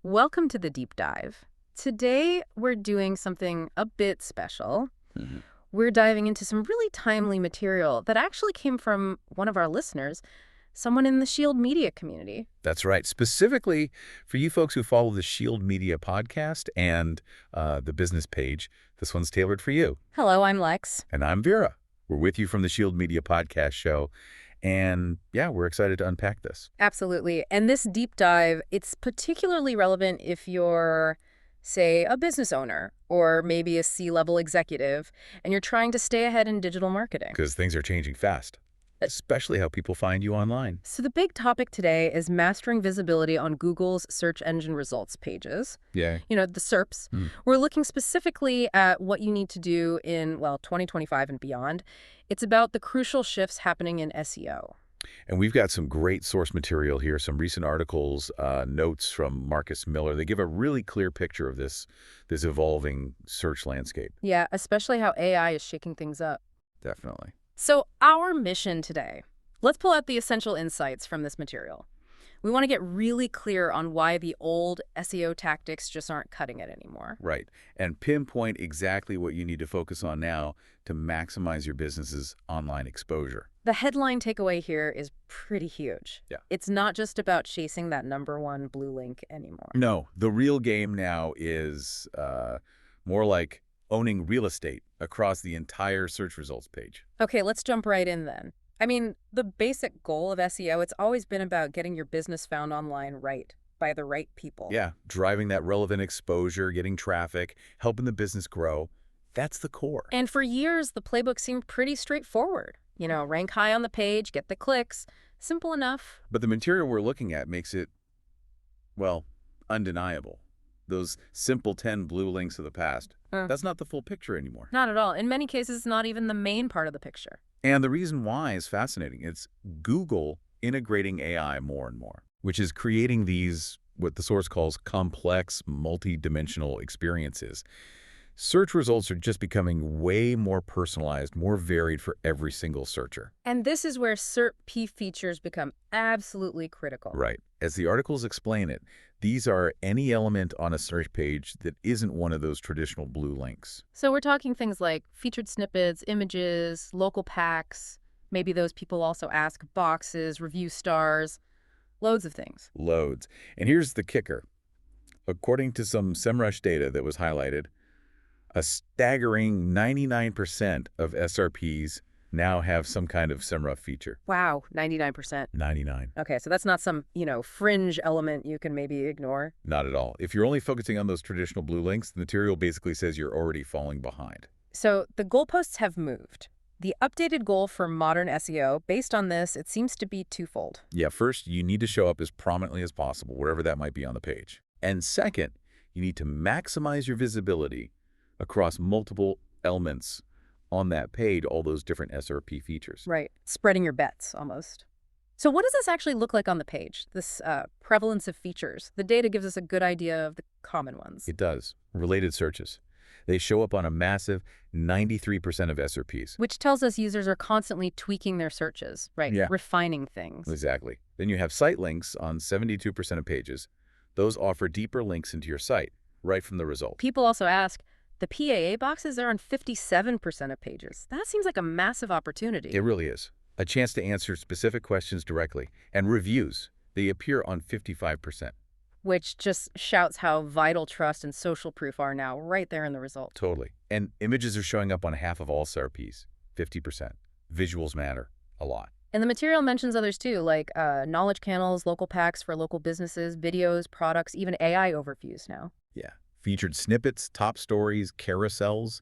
Welcome to the deep dive. Today, we're doing something a bit special. Mhm. We're diving into some really timely material that actually came from one of our listeners, someone in the Shield Media community. That's right. Specifically for you folks who follow the Shield Media podcast and the business page, this one's tailored for you. Hello, I'm Lex. And I'm Vera. We're with you from the Shield Media podcast show. And yeah, we're excited to unpack this. Absolutely. And this deep dive, it's particularly relevant if you're, say, a business owner or maybe a C-level executive, and you're trying to stay ahead in digital marketing. Because things are changing fast, especially how people find you online. So the big topic today is mastering visibility on Google's search engine results pages. Yeah. You know, the SERPs. We're looking specifically at what you need to do in, well, 2025 and beyond. It's about the crucial shifts happening in SEO. And we've got some great source material here, some recent articles, notes from Marcus Miller. They give a really clear picture of this evolving search landscape. Yeah, especially how AI is shaking things up. Definitely. So our mission today, let's pull out the essential insights from this material. We want to get really clear on why the old SEO tactics just aren't cutting it anymore. Right. And pinpoint exactly what you need to focus on now to maximize your business's online exposure. The headline takeaway here is pretty huge. Yeah. It's not just about chasing that #1 blue link anymore. No, the real game now is more like owning real estate across the entire search results page. Okay, let's jump right in then. I mean, the basic goal of SEO, it's always been about getting your business found online right, by the right people. Yeah, driving that relevant exposure, getting traffic, helping the business grow. That's the core. And for years, the playbook seemed pretty straightforward. You know, rank high on the page, get the clicks. Simple enough. But the material we're looking at makes it, well, undeniable. Those simple 10 blue links of the past, that's not the full picture anymore. Not at all. In many cases, not even the main part of the picture. And the reason why is fascinating. It's Google integrating AI more and more, which is creating these, what the source calls complex, multi-dimensional experiences. Search results are just becoming way more personalized, more varied for every single searcher. And this is where SERP features become absolutely critical. Right. As the articles explain it, these are any element on a search page that isn't one of those traditional blue links. So we're talking things like featured snippets, images, local packs. Maybe those people also ask boxes, review stars, loads of things. Loads. And here's the kicker. According to some Semrush data that was highlighted, a staggering 99% of SRPs now have some kind of Semrush feature. Wow, 99%. 99. Okay, so that's not some, fringe element you can maybe ignore. Not at all. If you're only focusing on those traditional blue links, the material basically says you're already falling behind. So the goalposts have moved. The updated goal for modern SEO, based on this, it seems to be twofold. Yeah, first, you need to show up as prominently as possible, wherever that might be on the page. And second, you need to maximize your visibility across multiple elements on that page, all those different SRP features. Right. Spreading your bets, almost. So what does this actually look like on the page, this prevalence of features? The data gives us a good idea of the common ones. It does. Related searches. They show up on a massive 93% of SRPs. Which tells us users are constantly tweaking their searches, right? Yeah. Refining things. Exactly. Then you have site links on 72% of pages. Those offer deeper links into your site, right from the result. People also ask, the PAA boxes are on 57% of pages. That seems like a massive opportunity. It really is. A chance to answer specific questions directly. And reviews, they appear on 55%. Which just shouts how vital trust and social proof are now, right there in the result. Totally. And images are showing up on half of all SERPs, 50%. Visuals matter a lot. And the material mentions others too, like knowledge panels, local packs for local businesses, videos, products, even AI overviews now. Yeah. Featured snippets, top stories, carousels.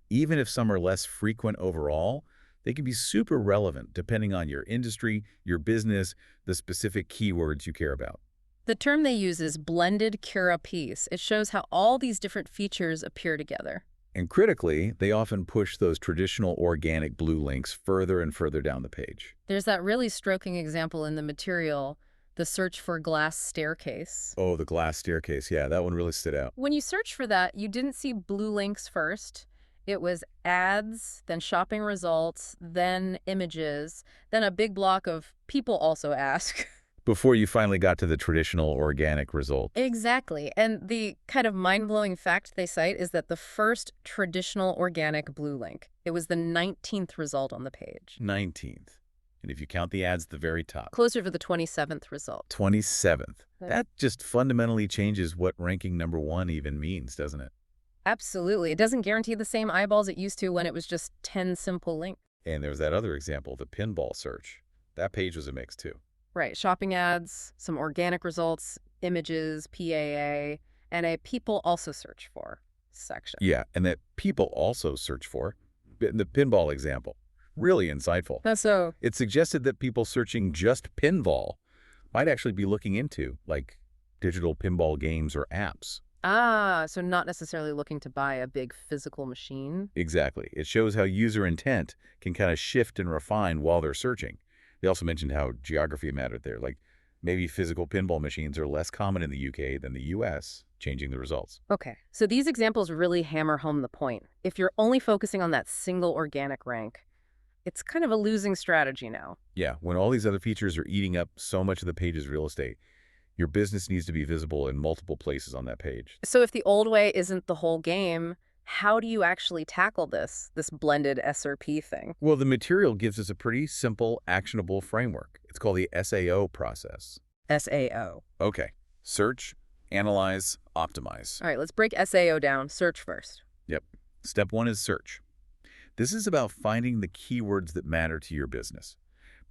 Even if some are less frequent overall, they can be super relevant depending on your industry, your business, the specific keywords you care about. The term they use is blended cura piece. It shows how all these different features appear together. And critically, they often push those traditional organic blue links further and further down the page. There's that really stroking example in the material, the search for glass staircase. Oh, the glass staircase. Yeah, that one really stood out. When you search for that, you didn't see blue links first. It was ads, then shopping results, then images, then a big block of people also ask. before you finally got to the traditional organic result. Exactly. And the kind of mind-blowing fact they cite is that the first traditional organic blue link, it was the 19th result on the page. 19th. And if you count the ads at the very top, Closer to the 27th result. 27th. Right. That just fundamentally changes what ranking number one even means, doesn't it? Absolutely. It doesn't guarantee the same eyeballs it used to when it was just 10 simple links. And there was that other example, the pinball search. That page was a mix too. Right. Shopping ads, some organic results, images, PAA, and a people also search for section. Yeah, and that people also search for, in the pinball example, really insightful. That's so. It suggested that people searching just pinball might actually be looking into, like, digital pinball games or apps. Ah, so not necessarily looking to buy a big physical machine. Exactly. It shows how user intent can kind of shift and refine while they're searching. They also mentioned how geography mattered there. Like, maybe physical pinball machines are less common in the UK than the US, changing the results. Okay, so these examples really hammer home the point. If you're only focusing on that single organic rank, it's kind of a losing strategy now. Yeah, when all these other features are eating up so much of the page's real estate, your business needs to be visible in multiple places on that page. So if the old way isn't the whole game, how do you actually tackle this blended SRP thing? Well, the material gives us a pretty simple, actionable framework. It's called the SAO process. SAO. Okay, search, analyze, optimize. All right, let's break SAO down. Search first. Yep. Step one is search. This is about finding the keywords that matter to your business.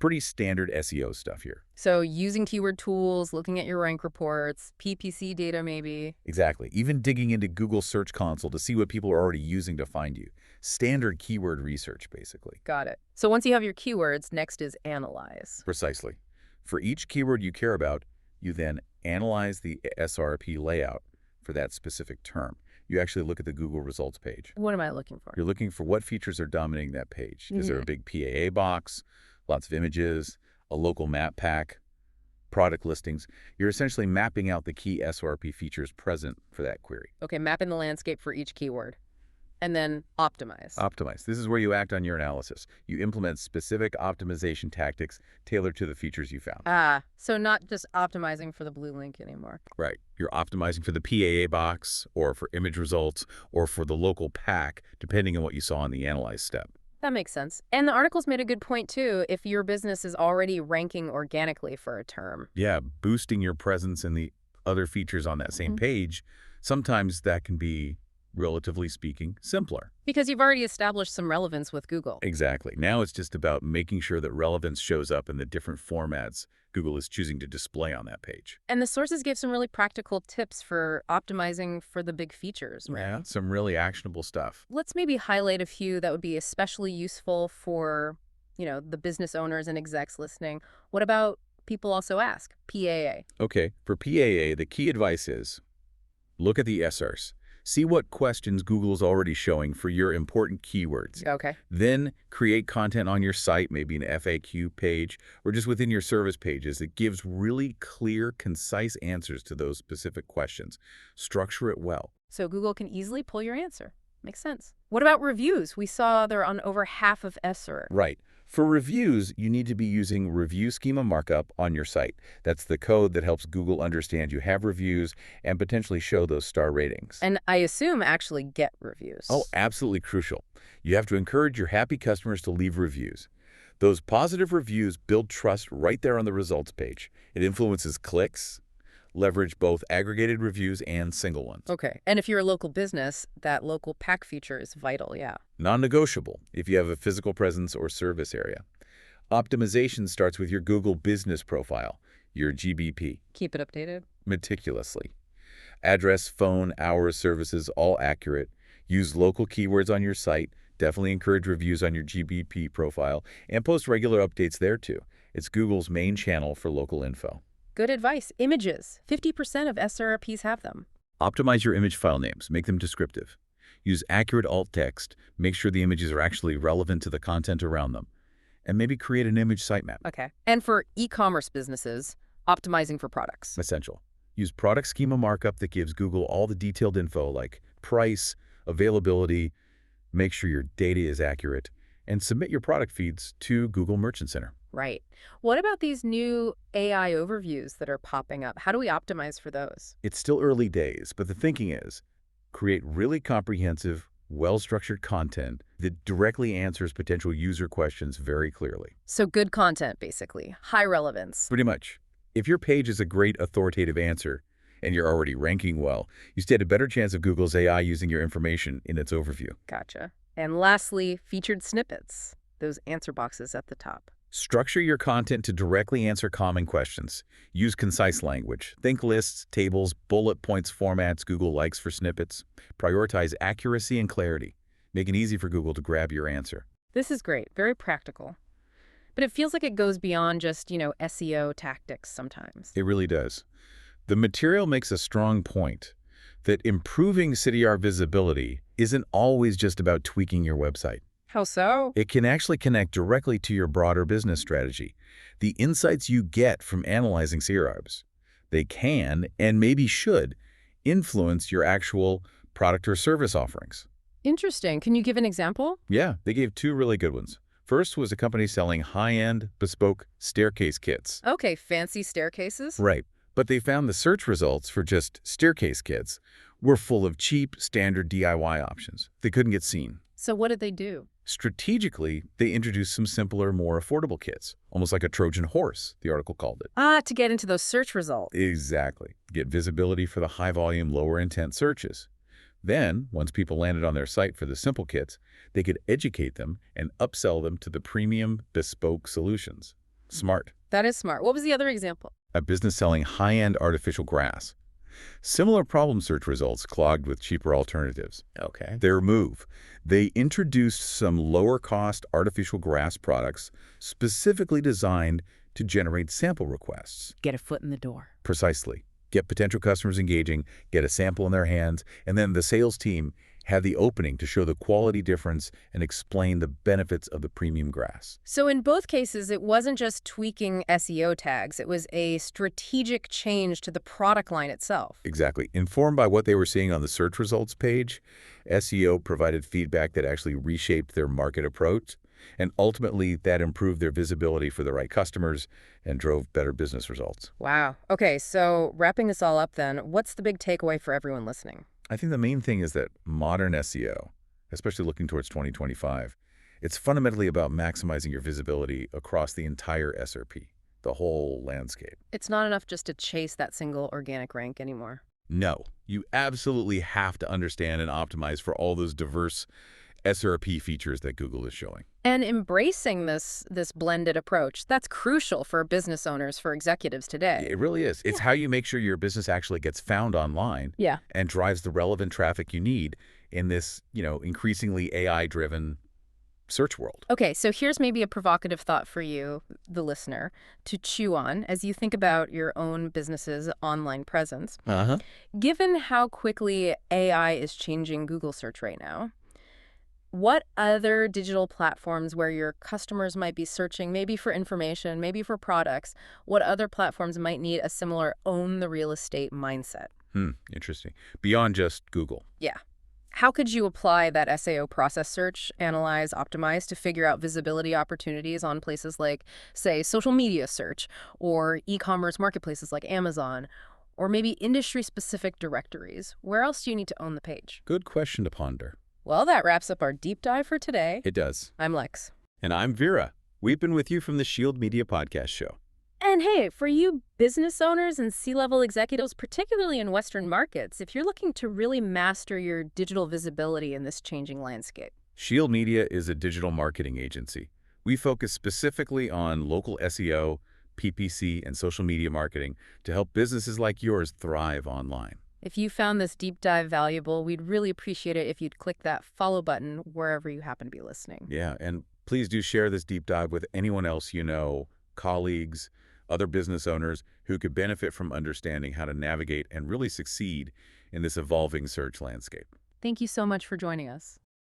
Pretty standard SEO stuff here. So using keyword tools, looking at your rank reports, PPC data maybe. Exactly. Even digging into Google Search Console to see what people are already using to find you. Standard keyword research, basically. Got it. So once you have your keywords, next is analyze. Precisely. For each keyword you care about, you then analyze the SRP layout for that specific term. You actually look at the Google results page. What am I looking for? You're looking for what features are dominating that page. Is there a big PAA box, lots of images, a local map pack, product listings? You're essentially mapping out the key SRP features present for that query. Okay, mapping the landscape for each keyword. And then optimize. Optimize. This is where you act on your analysis. You implement specific optimization tactics tailored to the features you found. Ah, so not just optimizing for the blue link anymore. Right. You're optimizing for the PAA box or for image results or for the local pack, depending on what you saw in the analyze step. That makes sense. And the article's made a good point, too, if your business is already ranking organically for a term. Yeah, boosting your presence in the other features on that same page, sometimes that can be, relatively speaking, simpler. Because you've already established some relevance with Google. Exactly. Now it's just about making sure that relevance shows up in the different formats Google is choosing to display on that page. And the sources gave some really practical tips for optimizing for the big features, right? Yeah, some really actionable stuff. Let's maybe highlight a few that would be especially useful for, the business owners and execs listening. What about people also ask, PAA? Okay, for PAA, the key advice is look at the SERPs. See what questions Google's already showing for your important keywords. Okay. Then create content on your site, maybe an FAQ page, or just within your service pages that gives really clear, concise answers to those specific questions. Structure it well. So Google can easily pull your answer. Makes sense. What about reviews? We saw they're on over half of SERP. Right. For reviews, you need to be using review schema markup on your site. That's the code that helps Google understand you have reviews and potentially show those star ratings. And I assume actually get reviews. Oh, absolutely crucial. You have to encourage your happy customers to leave reviews. Those positive reviews build trust right there on the results page. It influences clicks, leverage both aggregated reviews and single ones. Okay. And if you're a local business, that local pack feature is vital, yeah. Non-negotiable if you have a physical presence or service area. Optimization starts with your Google business profile, your GBP. Keep it updated. Meticulously. Address, phone, hours, services, all accurate. Use local keywords on your site. Definitely encourage reviews on your GBP profile and post regular updates there too. It's Google's main channel for local info. Good advice. Images. 50% of SRPs have them. Optimize your image file names. Make them descriptive. Use accurate alt text. Make sure the images are actually relevant to the content around them. And maybe create an image sitemap. Okay. And for e-commerce businesses, optimizing for products. Essential. Use product schema markup that gives Google all the detailed info like price, availability. Make sure your data is accurate. And submit your product feeds to Google Merchant Center. Right. What about these new AI overviews that are popping up? How do we optimize for those? It's still early days, but the thinking is create really comprehensive, well-structured content that directly answers potential user questions very clearly. So good content, basically. High relevance. Pretty much. If your page is a great authoritative answer and you're already ranking well, you stand a better chance of Google's AI using your information in its overview. Gotcha. And lastly, featured snippets. Those answer boxes at the top. Structure your content to directly answer common questions. Use concise language. Think lists, tables, bullet points formats Google likes for snippets. Prioritize accuracy and clarity. Make it easy for Google to grab your answer. This is great. Very practical. But it feels like it goes beyond just, SEO tactics sometimes. It really does. The material makes a strong point that improving CTR visibility isn't always just about tweaking your website. How so? It can actually connect directly to your broader business strategy. The insights you get from analyzing SERPs, they can, and maybe should, influence your actual product or service offerings. Interesting. Can you give an example? Yeah, they gave two really good ones. First was a company selling high-end, bespoke staircase kits. Okay, fancy staircases? Right, but they found the search results for just staircase kits were full of cheap, standard DIY options. They couldn't get seen. So what did they do? Strategically, they introduced some simpler, more affordable kits, almost like a Trojan horse, the article called it. To get into those search results. Exactly. Get visibility for the high-volume, lower-intent searches. Then, once people landed on their site for the simple kits, they could educate them and upsell them to the premium, bespoke solutions. Smart. That is smart. What was the other example? A business selling high-end artificial grass. Similar problem search results clogged with cheaper alternatives. Okay. Their move. They introduced some lower-cost artificial grass products specifically designed to generate sample requests. Get a foot in the door. Precisely. Get potential customers engaging, get a sample in their hands, and then the sales team had the opening to show the quality difference and explain the benefits of the premium grass. So in both cases, it wasn't just tweaking SEO tags. It was a strategic change to the product line itself. Exactly. Informed by what they were seeing on the search results page, SEO provided feedback that actually reshaped their market approach, and ultimately that improved their visibility for the right customers and drove better business results. Wow. Okay, so wrapping this all up then, what's the big takeaway for everyone listening? I think the main thing is that modern SEO, especially looking towards 2025, it's fundamentally about maximizing your visibility across the entire SERP, the whole landscape. It's not enough just to chase that single organic rank anymore. No, you absolutely have to understand and optimize for all those diverse SERP features that Google is showing. And embracing this blended approach, that's crucial for business owners, for executives today. It really is. It's how you make sure your business actually gets found online and drives the relevant traffic you need in this, increasingly AI-driven search world. Okay, so here's maybe a provocative thought for you, the listener, to chew on as you think about your own business's online presence. Given how quickly AI is changing Google search right now, what other digital platforms where your customers might be searching, maybe for information, maybe for products, what other platforms might need a similar own the real estate mindset? Interesting. Beyond just Google. Yeah. How could you apply that SEO process search, analyze, optimize to figure out visibility opportunities on places like, say, social media search or e-commerce marketplaces like Amazon, or maybe industry-specific directories? Where else do you need to own the page? Good question to ponder. Well, that wraps up our deep dive for today. It does. I'm Lex. And I'm Vera. We've been with you from the Shield Media Podcast Show. And hey, for you business owners and C-level executives, particularly in Western markets, if you're looking to really master your digital visibility in this changing landscape. Shield Media is a digital marketing agency. We focus specifically on local SEO, PPC, and social media marketing to help businesses like yours thrive online. If you found this deep dive valuable, we'd really appreciate it if you'd click that follow button wherever you happen to be listening. Yeah, and please do share this deep dive with anyone else you know, colleagues, other business owners who could benefit from understanding how to navigate and really succeed in this evolving search landscape. Thank you so much for joining us.